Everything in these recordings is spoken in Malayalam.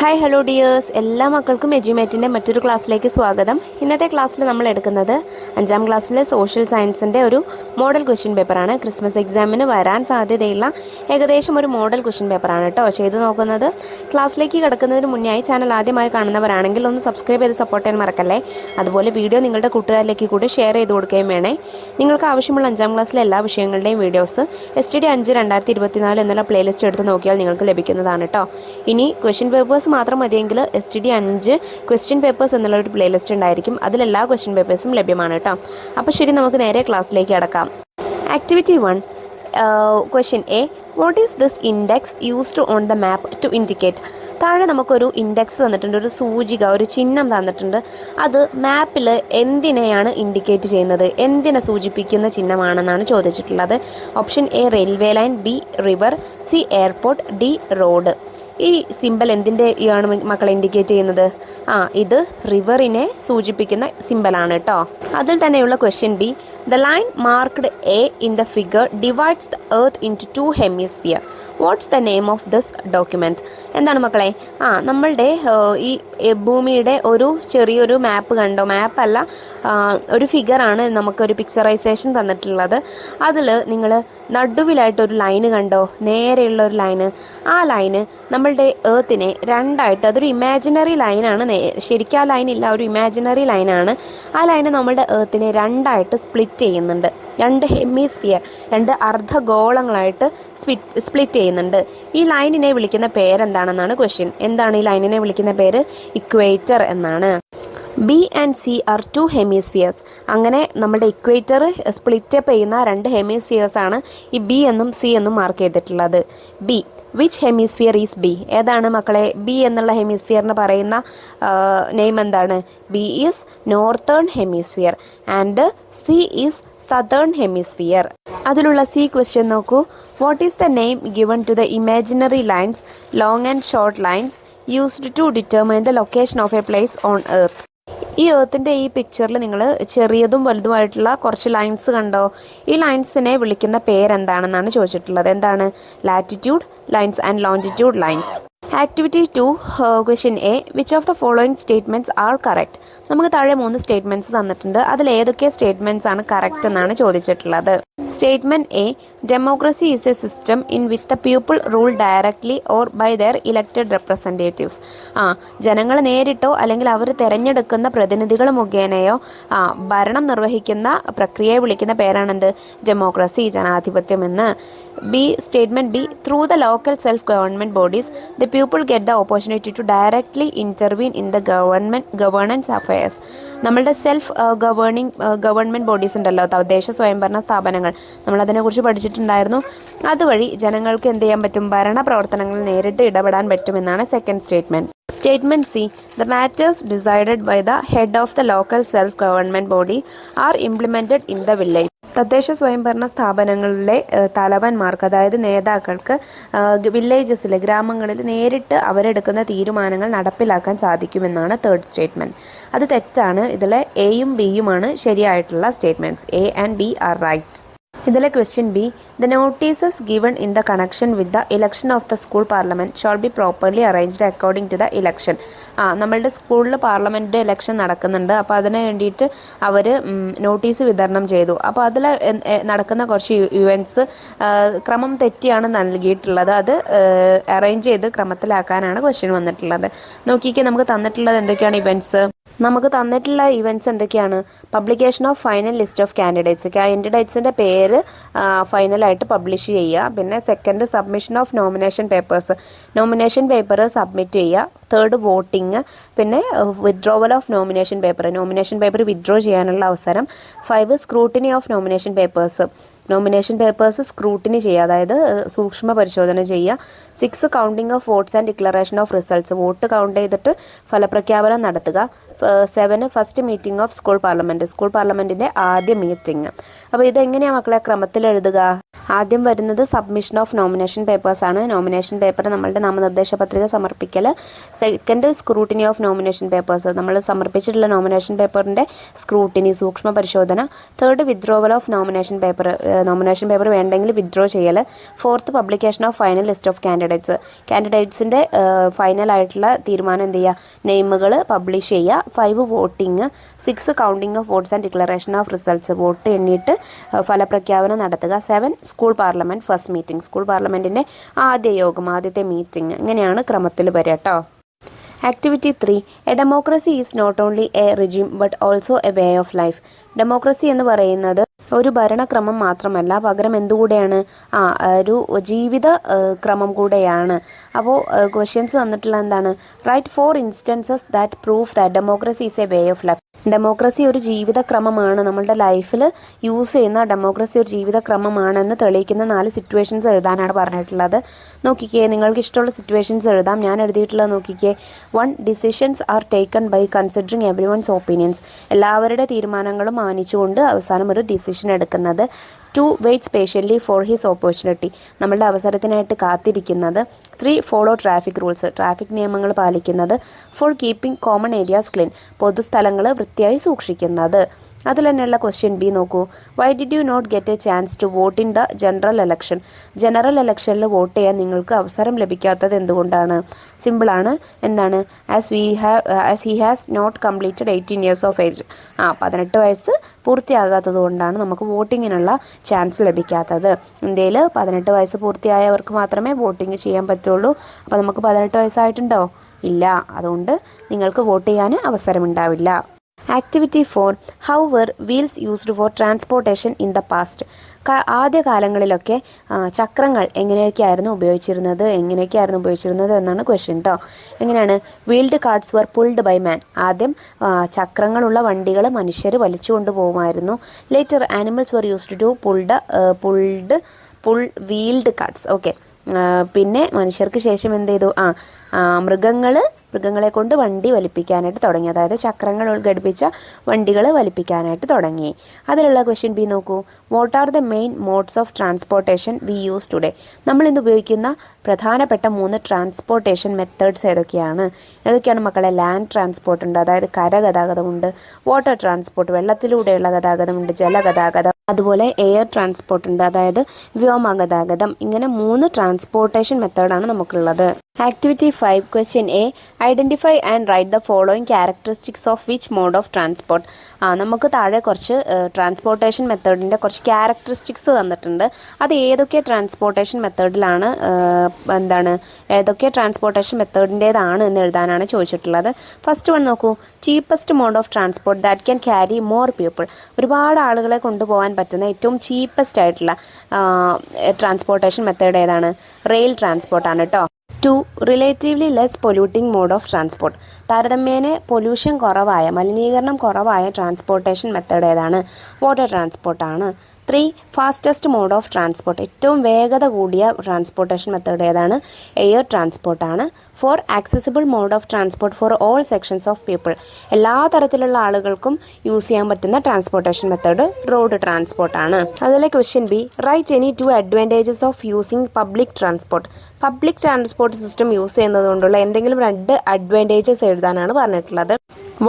ഹായ് ഹലോ ഡിയേഴ്സ്, എല്ലാ മക്കൾക്കും എജ്യൂമേറ്റിൻ്റെ മറ്റൊരു ക്ലാസ്സിലേക്ക് സ്വാഗതം. ഇന്നത്തെ ക്ലാസ്സിൽ നമ്മൾ എടുക്കുന്നത് 5ാം ക്ലാസ്സിലെ സോഷ്യൽ സയൻസിൻ്റെ ഒരു മോഡൽ ക്വസ്റ്റ്യൻ പേപ്പറാണ്. ക്രിസ്മസ് എക്സാമിന് വരാൻ സാധ്യതയുള്ള ഏകദേശം ഒരു മോഡൽ ക്വസ്റ്റ്യൻ പേപ്പറാണ് കേട്ടോ ചെയ്ത് നോക്കുന്നത്. ക്ലാസ്സിലേക്ക് കിടക്കുന്നതിന് മുന്നായി ചാനൽ ആദ്യമായി കാണുന്നവരാണെങ്കിൽ ഒന്ന് സബ്സ്ക്രൈബ് ചെയ്ത് സപ്പോർട്ട് ചെയ്യാൻ മറക്കല്ലേ. അതുപോലെ വീഡിയോ നിങ്ങളുടെ കൂട്ടുകാരിലേക്ക് കൂടി ഷെയർ ചെയ്ത് കൊടുക്കുകയും വേണേ. നിങ്ങൾക്ക് ആവശ്യമുള്ള 5ാം ക്ലാസ്സിലെ എല്ലാ വിഷയങ്ങളുടെയും വീഡിയോസ് STD 5 2024 എന്നുള്ള പ്ലേലിസ്റ്റ് എടുത്ത് നോക്കിയാൽ നിങ്ങൾക്ക് ലഭിക്കുന്നതാണ് കേട്ടോ. ഇനി ക്വസ്റ്റ്യൻ പേപ്പേഴ്സ് മാത്രം മതിയെങ്കിൽ STD 5 ക്വസ്റ്റ്യൻ പേപ്പേഴ്സ് എന്നുള്ള ഒരു പ്ലേലിസ്റ്റ് ഉണ്ടായിരിക്കും. അതിലെല്ലാ ക്വസ്റ്റ്യൻ പേപ്പേഴ്സും ലഭ്യമാണ് കേട്ടോ. അപ്പോൾ ശരി, നമുക്ക് നേരെ ക്ലാസ്സിലേക്ക് കടക്കാം. Activity 1, question A, what is this index used on the map to indicate? താഴെ നമുക്കൊരു ഇൻഡെക്സ് തന്നിട്ടുണ്ട്, ഒരു സൂചിക, ഒരു ചിഹ്നം തന്നിട്ടുണ്ട്. അത് മാപ്പിൽ എന്തിനെയാണ് ഇൻഡിക്കേറ്റ് ചെയ്യുന്നത്, എന്തിനെ സൂചിപ്പിക്കുന്ന ചിഹ്നമാണെന്നാണ് ചോദിച്ചിട്ടുള്ളത്. Option A railway line, B river, C airport, D road. ഈ സിമ്പൽ എന്തിൻ്റെയാണ് മക്കളെ ഇൻഡിക്കേറ്റ് ചെയ്യുന്നത്? ഇത് റിവറിനെ സൂചിപ്പിക്കുന്ന സിമ്പലാണ് കേട്ടോ. അതിൽ തന്നെയുള്ള question B, the line marked A in the figure divides the earth into 2 hemisphere. What's the name of this document? എന്താണ് മക്കളെ? നമ്മളുടെ ഈ ഭൂമിയുടെ ഒരു ചെറിയൊരു മാപ്പ് കണ്ടോ? മാപ്പല്ല, ഒരു ഫിഗറാണ്, നമുക്കൊരു പിക്ചറൈസേഷൻ തന്നിട്ടുള്ളത്. അതിൽ നിങ്ങൾ നടുവിലായിട്ടൊരു ലൈന് കണ്ടോ? നേരെയുള്ള ഒരു ലൈന്. ആ ലൈന് നമ്മളുടെ എർത്തിനെ രണ്ടായിട്ട്, അതൊരു ഇമാജിനറി ലൈനാണ്, ശരിക്കും ആ ലൈനില്ല, ഒരു ഇമാജിനറി ലൈനാണ്. ആ ലൈന് നമ്മളുടെ എർത്തിനെ രണ്ടായിട്ട് സ്പ്ലിറ്റ് ചെയ്യുന്നുണ്ട്. 2 ഹെമിസ്ഫിയർ, 2 അർദ്ധഗോളങ്ങളായിട്ട് സ്പ്ലിറ്റ് ചെയ്യുന്നുണ്ട്. ഈ ലൈനിനെ വിളിക്കുന്ന പേരെന്താണെന്നാണ് ക്വസ്റ്റ്യൻ. എന്താണ് ഈ ലൈനിനെ വിളിക്കുന്ന പേര്? ഇക്വേറ്റർ എന്നാണ്. B and C are 2 hemispheres. അങ്ങനെ നമ്മുടെ ഇക്വേറ്റർ സ്പ്ലിറ്റപ്പ് ചെയ്യുന്ന 2 ഹെമിസ്ഫിയേഴ്സ് ആണ് ഈ ബി എന്നും സി എന്നും മാർക്ക് ചെയ്തിട്ടുള്ളത്. B, which hemisphere is B? ഏതാണ് മക്കളെ ബി എന്നുള്ള ഹെമിസ്ഫിയറിന് പറയുന്ന നെയിം എന്താണ്? B is northern hemisphere and C is southern hemisphere. അതിലുള്ള സി ക്വസ്റ്റ്യൻ നോക്കൂ. What is the name given to the imaginary lines, long and short lines used to determine the location of a place on earth? ഈ എർത്തിൻ്റെ ഈ പിക്ചറിൽ നിങ്ങൾ ചെറിയതും വലുതുമായിട്ടുള്ള കുറച്ച് ലൈൻസ് കണ്ടോ? ഈ ലൈൻസിനെ വിളിക്കുന്ന പേരെന്താണെന്നാണ് ചോദിച്ചിട്ടുള്ളത്. എന്താണ്? Latitude lines and longitude lines. Activity 2, question A, which of the following statements are correct? നമുക്ക് താഴെ 3 സ്റ്റേറ്റ്മെൻറ്റ്സ് തന്നിട്ടുണ്ട്. അതിൽ ഏതൊക്കെ സ്റ്റേറ്റ്മെൻറ്റ്സ് ആണ് കറക്റ്റ് എന്നാണ് ചോദിച്ചിട്ടുള്ളത്. Statement A, democracy is a system in which the people rule directly or by their elected representatives. ജനങ്ങൾ നേരിട്ടോ അല്ലെങ്കിൽ അവർ തിരഞ്ഞെടുക്കുന്ന പ്രതിനിധികൾ മുഖേനയോ ഭരണം നിർവഹിക്കുന്ന പ്രക്രിയയെ വിളിക്കുന്ന പേരാണെന്ത്? ഡെമോക്രസി, ജനാധിപത്യം എന്ന്. B, statement B, through the local self government bodies the people get the opportunity to directly intervene in the governance affairs. നമ്മളുടെ സെൽഫ് ഗവൺമെൻറ് ബോഡീസ് ഉണ്ടല്ലോ, തദ്ദേശ സ്വയംഭരണ സ്ഥാപനങ്ങൾ, നമ്മളതിനെക്കുറിച്ച് പഠിച്ചിട്ടുണ്ടായിരുന്നു. അതുവഴി ജനങ്ങൾക്ക് എന്ത് ചെയ്യാൻ പറ്റും? ഭരണ പ്രവർത്തനങ്ങളിൽ നേരിട്ട് ഇടപെടാൻ പറ്റുമെന്നാണ് second statement. Statement C, the matters decided by the head of the local self government body are implemented in the village. തദ്ദേശ സ്വയംഭരണ സ്ഥാപനങ്ങളിലെ തലവന്മാർക്ക്, അതായത് നേതാക്കൾക്ക് വില്ലേജസിൽ, ഗ്രാമങ്ങളിൽ നേരിട്ട് അവരെടുക്കുന്ന തീരുമാനങ്ങൾ നടപ്പിലാക്കാൻ സാധിക്കുമെന്നാണ് തേർഡ് സ്റ്റേറ്റ്മെൻറ്റ്. അത് തെറ്റാണ്. ഇതിലെ എയും ബിയുമാണ് ശരിയായിട്ടുള്ള statements. A and B are right. ഇതിലെ question B, the notices given in the connection with the election of the school parliament shall be properly arranged according to the election. നമ്മളുടെ സ്കൂളിൽ പാർലമെൻറ്റ് ഇലക്ഷൻ നടക്കുന്നുണ്ട്. അപ്പോൾ അതിന് വേണ്ടിയിട്ട് അവർ നോട്ടീസ് വിതരണം ചെയ്തു. അപ്പോൾ അതിൽ നടക്കുന്ന കുറച്ച് ഇവൻറ്റ്സ് ക്രമം തെറ്റിയാണ് നൽകിയിട്ടുള്ളത്. അത് അറേഞ്ച് ചെയ്ത് ക്രമത്തിലാക്കാനാണ് ക്വസ്റ്റ്യൻ വന്നിട്ടുള്ളത്. നോക്കിക്കേ, നമുക്ക് തന്നിട്ടുള്ളത് എന്തൊക്കെയാണ് ഇവൻറ്റ്സ്? നമുക്ക് തന്നിട്ടുള്ള ഇവൻറ്റ്സ് എന്തൊക്കെയാണ്? Publication of final list of കാൻഡിഡേറ്റ്സിൻ്റെ പേര് ഫൈനലായിട്ട് പബ്ലിഷ് ചെയ്യുക. പിന്നെ second, submission of nomination paper submit ചെയ്യുക. Third, voting. പിന്നെ withdrawal of nomination paper withdraw ചെയ്യാനുള്ള അവസരം. 5, scrutiny of nomination papers scrutiny ചെയ്യുക, അതായത് സൂക്ഷ്മ പരിശോധന ചെയ്യുക. 6, counting of votes and declaration of results, vote count ചെയ്തിട്ട് ഫലപ്രഖ്യാപനം നടത്തുക. 7, ഫസ്റ്റ് മീറ്റിംഗ് ഓഫ് സ്കൂൾ പാർലമെൻറ്റിൻ്റെ ആദ്യ മീറ്റിംഗ്. അപ്പോൾ ഇതെങ്ങനെയാണ് മക്കളെ ക്രമത്തിൽ എഴുതുക? ആദ്യം വരുന്നത് സബ്മിഷൻ ഓഫ് നോമിനേഷൻ പേപ്പേഴ്സാണ്. നോമിനേഷൻ പേപ്പർ നമ്മളുടെ നാമനിർദ്ദേശ പത്രിക സമർപ്പിക്കൽ. Second, scrutiny of nomination papers, നമ്മൾ സമർപ്പിച്ചിട്ടുള്ള നോമിനേഷൻ പേപ്പറിൻ്റെ സ്ക്രൂട്ടിനി, സൂക്ഷ്മ പരിശോധന. Third, withdrawal of nomination paper, nomination paper വേണ്ടെങ്കിൽ വിഡ്രോ ചെയ്യൽ. 4th publication of final list of കാൻഡിഡേറ്റ്സിൻ്റെ ഫൈനലായിട്ടുള്ള തീരുമാനം എന്ത് ചെയ്യുക, നെയിമുകൾ പബ്ലിഷ് ചെയ്യുക. 5 voting. 6 counting of votes and declaration of results, vote എണ്ണിയിട്ട് ഫലപ്രഖ്യാപനം നടത്തുക. 7 school parliament first meeting, school പാർലമെൻറ്റിൻ്റെ ആദ്യ യോഗം, ആദ്യത്തെ മീറ്റിംഗ്. ഇങ്ങനെയാണ് ക്രമത്തിൽ വരിക കേട്ടോ. Activity 3. A democracy is not only a regime but also a way of life. Democracy എന്ന് പറയുന്നത് ഒരു ഭരണക്രമം മാത്രമല്ല, പകരം എന്തുകൂടെയാണ്, ഒരു ജീവിത ക്രമം കൂടെയാണ്. അപ്പോൾ ക്വസ്റ്റ്യൻസ് തന്നിട്ടുള്ള എന്താണ്, write 4 instances that proof that democracy is a way of life. Democracy ഒരു ജീവിതക്രമമാണ്, നമ്മളുടെ ലൈഫിൽ യൂസ് ചെയ്യുന്ന ഡെമോക്രസി ഒരു ജീവിതക്രമമാണെന്ന് തെളിയിക്കുന്ന 4 സിറ്റുവേഷൻസ് എഴുതാനാണ് പറഞ്ഞിട്ടുള്ളത്. നോക്കിക്കേ, നിങ്ങൾക്ക് ഇഷ്ടമുള്ള സിറ്റുവേഷൻസ് എഴുതാം. ഞാൻ എഴുതിയിട്ടുള്ളത് നോക്കിക്കേ. 1. Decisions are taken by considering everyone's opinions. എല്ലാവരുടെ തീരുമാനങ്ങളും മാനിച്ചുകൊണ്ട് അവസാനം ഒരു ഡിസിഷൻ എടുക്കുന്നത്. 2. Waits patiently for his opportunity. നമ്മളുടെ അവസരത്തിനായിട്ട് കാത്തിരിക്കുന്നത്. 3. Follow traffic rules. ട്രാഫിക് നിയമങ്ങൾ പാലിക്കുന്നത്. 4. Keeping common areas clean. പൊതുസ്ഥലങ്ങൾ വൃത്തിയായി സൂക്ഷിക്കുന്നത്. അതിൽ തന്നെയുള്ള ക്വസ്റ്റ്യൻ ബി നോക്കൂ. Why did you not get a chance to vote in the general election. General ഇലക്ഷനിൽ വോട്ട് ചെയ്യാൻ നിങ്ങൾക്ക് അവസരം ലഭിക്കാത്തത് എന്തുകൊണ്ടാണ്? സിമ്പിളാണ്. എന്താണ്? As he has not completed 18 years of age. 18 വയസ്സ് പൂർത്തിയാകാത്തത് കൊണ്ടാണ് നമുക്ക് വോട്ടിങ്ങിനുള്ള ചാൻസ് ലഭിക്കാത്തത്. ഇന്ത്യയിൽ 18 വയസ്സ് പൂർത്തിയായവർക്ക് മാത്രമേ വോട്ടിംഗ് ചെയ്യാൻ പറ്റുള്ളൂ. അപ്പോൾ നമുക്ക് 18 വയസ്സായിട്ടുണ്ടോ? ഇല്ല. അതുകൊണ്ട് നിങ്ങൾക്ക് വോട്ട് ചെയ്യാൻ അവസരമുണ്ടാവില്ല. Activity 4. How were wheels used for transportation in the past. ആദ്യ കാലങ്ങളിലൊക്കെ ചക്രങ്ങൾ എങ്ങനെയൊക്കെയായിരുന്നു ഉപയോഗിച്ചിരുന്നത് എന്നാണ് ക്വസ്റ്റ്യൻ കേട്ടോ. എങ്ങനെയാണ്? Wheeled carts were pulled by man. ആദ്യം ചക്രങ്ങളുള്ള വണ്ടികൾ മനുഷ്യർ വലിച്ചു കൊണ്ടുപോകുമായിരുന്നു. Later animals were used to pull wheeled carts. Okay. പിന്നെ മനുഷ്യർക്ക് ശേഷം എന്ത് ചെയ്തു? മൃഗങ്ങളെ കൊണ്ട് വണ്ടി വലിപ്പിക്കാനായിട്ട് തുടങ്ങി. അതായത് ചക്രങ്ങൾ ഘടിപ്പിച്ച വണ്ടികൾ വലിപ്പിക്കാനായിട്ട് തുടങ്ങി. അതിലുള്ള ക്വസ്റ്റ്യൻ ബി നോക്കൂ. What are the main modes of transportation we use today. നമ്മളിന്ന് ഉപയോഗിക്കുന്ന പ്രധാനപ്പെട്ട 3 ട്രാൻസ്പോർട്ടേഷൻ മെത്തേഡ്സ് ഏതൊക്കെയാണ് മക്കളെ? ലാൻഡ് ട്രാൻസ്പോർട്ട് ഉണ്ട്, അതായത് കരഗതാഗതമുണ്ട്. Water transport, വെള്ളത്തിലൂടെയുള്ള ഗതാഗതമുണ്ട്. ജലഗതാഗതം, അതുപോലെ എയർ ട്രാൻസ്പോർട്ട് ഉണ്ട്, അതായത് വ്യോമഗതാഗതം. ഇങ്ങനെ 3 ട്രാൻസ്പോർട്ടേഷൻ മെത്തേഡാണ് നമുക്കുള്ളത്. Activity 5. Question A. Identify and write the following characteristics of which mode of transport. നമുക്ക് താഴെ കുറച്ച് ട്രാൻസ്പോർട്ടേഷൻ മെത്തേഡിൻ്റെ കുറച്ച് ക്യാരക്ടറിസ്റ്റിക്സ് തന്നിട്ടുണ്ട്. അത് ഏതൊക്കെ ട്രാൻസ്പോർട്ടേഷൻ മെത്തേഡിലാണ് ഏതൊക്കെ ട്രാൻസ്പോർട്ടേഷൻ മെത്തേഡിൻ്റേതാണ് എന്ന് എഴുതാനാണ് ചോദിച്ചിട്ടുള്ളത്. ഫസ്റ്റ് വൺ നോക്കൂ. Cheapest mode of transport that can carry more people. ഒരുപാട് ആളുകളെ കൊണ്ടുപോകാൻ പറ്റുന്ന ഏറ്റവും ചീപ്പസ്റ്റ് ആയിട്ടുള്ള ട്രാൻസ്പോർട്ടേഷൻ മെത്തേഡ് ഏതാണ്? റെയിൽ ട്രാൻസ്പോർട്ടാണ് കേട്ടോ. 2. Relatively less polluting mode of transport. താരതമ്യേന പൊല്യൂഷൻ കുറവായ, മലിനീകരണം കുറവായ ട്രാൻസ്പോർട്ടേഷൻ മെത്തേഡ് ഏതാണ്? വാട്ടർ ട്രാൻസ്പോർട്ടാണ്. 3. Fastest mode of transport. ഏറ്റവും വേഗത കൂടിയ ട്രാൻസ്പോർട്ടേഷൻ മെത്തേഡ് ഏതാണ്? എയർ ട്രാൻസ്പോർട്ടാണ്. 4. Accessible mode of transport for all sections of people. എല്ലാ തരത്തിലുള്ള ആളുകൾക്കും യൂസ് ചെയ്യാൻ പറ്റുന്ന ട്രാൻസ്പോർട്ടേഷൻ മെത്തേഡ് റോഡ് ട്രാൻസ്പോർട്ടാണ്. അതുപോലെ question B. Write any 2 advantages of using public transport. Public transport system use ചെയ്യുന്നത് കൊണ്ടുള്ള എന്തെങ്കിലും 2 അഡ്വാൻറ്റേജസ് എഴുതാനാണ് പറഞ്ഞിട്ടുള്ളത്.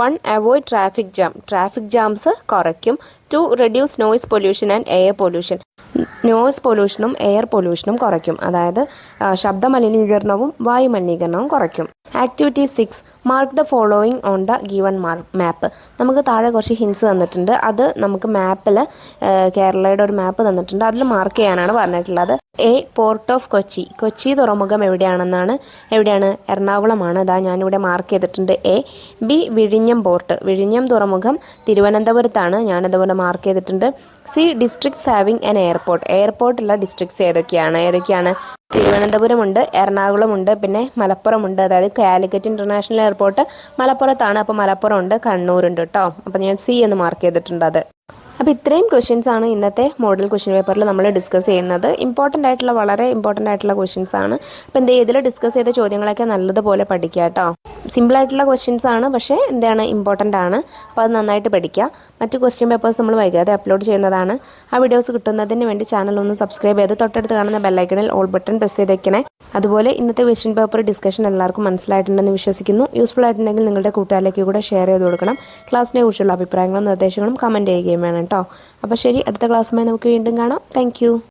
1. Avoid traffic jam. Traffic jams കുറയ്ക്കും. 2. Reduce noise pollution and air pollution. Noise പൊല്യൂഷനും എയർ പൊല്യൂഷനും കുറയ്ക്കും. അതായത് ശബ്ദ മലിനീകരണവും വായു മലിനീകരണവും കുറയ്ക്കും. Activity 6. Mark the following on the given map. നമുക്ക് താഴെ കുറച്ച് ഹിൻസ് തന്നിട്ടുണ്ട്. അത് നമുക്ക് മാപ്പിൽ കേരളയുടെ ഒരു മാപ്പ് തന്നിട്ടുണ്ട്. അതിൽ മാർക്ക് ചെയ്യാനാണ് പറഞ്ഞിട്ടുള്ളത്. A. Port of Kochi. Kochi തുറമുഖം എവിടെയാണ്? എറണാകുളമാണ്. അതാ ഞാനിവിടെ മാർക്ക് ചെയ്തിട്ടുണ്ട് എ. ബി. വിഴിഞ്ഞം പോർട്ട്. വിഴിഞ്ഞം തുറമുഖം തിരുവനന്തപുരത്താണ്. ഞാനതുപോലെ മാർക്ക് ചെയ്തിട്ടുണ്ട്. C. Districts having an airport. എയർപോർട്ടുള്ള ഡിസ്ട്രിക്ട്സ് ഏതൊക്കെയാണ്? തിരുവനന്തപുരമുണ്ട്, എറണാകുളമുണ്ട്, പിന്നെ മലപ്പുറമുണ്ട്. അതായത് കാലിക്കറ്റ് ഇൻ്റർനാഷണൽ എയർപോർട്ട് മലപ്പുറത്താണ്. അപ്പോൾ മലപ്പുറം ഉണ്ട്, കണ്ണൂരുണ്ട് കേട്ടോ. അപ്പോൾ ഞാൻ സി എന്ന് മാർക്ക് ചെയ്തിട്ടുണ്ട് അത്. അപ്പോൾ ഇത്രയും ക്വസ്റ്റ്യൻസ് ആണ് ഇന്നത്തെ മോഡൽ ക്വസ്റ്റ്യൻ പേപ്പറിൽ നമ്മൾ ഡിസ്കസ് ചെയ്യുന്നത്. വളരെ ഇമ്പോർട്ടൻ്റ് ആയിട്ടുള്ള ക്വസ്റ്റ്യൻസ് ആണ്. അപ്പോൾ ഇതിൽ ഡിസ്കസ് ചെയ്ത ചോദ്യങ്ങളൊക്കെ നല്ലതുപോലെ പഠിക്കുക കേട്ടോ. സിമ്പിളായിട്ടുള്ള ക്വസ്റ്റ്യൻസ് ആണ്, പക്ഷേ ഇമ്പോർട്ടൻ്റ് ആണ്. അപ്പോൾ അത് നന്നായിട്ട് പഠിക്കുക. മറ്റ് ക്വസ്റ്റ്യൻ പേപ്പേഴ്സ് നമ്മൾ വൈകാതെ അപ്ലോഡ് ചെയ്യുന്നതാണ്. ആ വീഡിയോസ് കിട്ടുന്നതിന് വേണ്ടി ചാനൽ ഒന്ന് സബ്സ്ക്രൈബ് ചെയ്ത് തൊട്ടടുത്ത് കാണുന്ന ബെല്ലൈക്കണിൽ ഓൾ ബട്ടൺ പ്രസ് ചെയ്ത് വെക്കണേ. അതുപോലെ ഇന്നത്തെ ക്വസ്റ്റ്യൻ പേപ്പർ ഡിസ്കഷൻ എല്ലാവർക്കും മനസ്സിലായിട്ടുണ്ടെന്ന് വിശ്വസിക്കുന്നു. യൂസ്ഫുൾ ആയിട്ടുണ്ടെങ്കിൽ നിങ്ങളുടെ കൂട്ടുകാരിലേക്ക് കൂടെ ഷെയർ ചെയ്ത് കൊടുക്കണം. ക്ലാസ്സിനെ കുറിച്ചുള്ള അഭിപ്രായങ്ങളും നിർദ്ദേശങ്ങളും കമൻറ്റ് ചെയ്യുകയും വേണം കേട്ടോ. അപ്പോൾ ശരി, അടുത്ത ക്ലാസ്സുമായി നമുക്ക് വീണ്ടും കാണാം. താങ്ക്